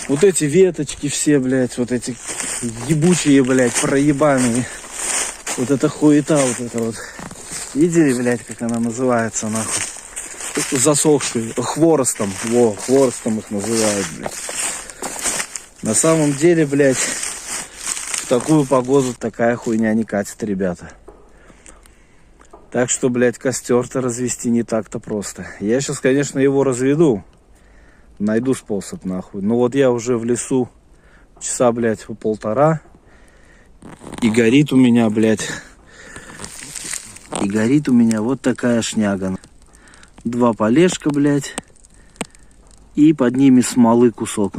Вот эти веточки все, блядь, вот эти ебучие, блядь, проебанные. Вот эта хуета, вот это вот. Видели, блядь, как она называется, нахуй? Засохшие, хворостом. Во, хворостом их называют, блядь. На самом деле, блядь, в такую погоду такая хуйня не катит, ребята. Так что, блядь, костер-то развести не так-то просто. Я сейчас, конечно, его разведу. Найду способ, нахуй. Но вот я уже в лесу часа, блядь, полтора. И горит у меня, блядь. И горит у меня вот такая шняга. 2 полежка, блядь. И под ними смолы кусок.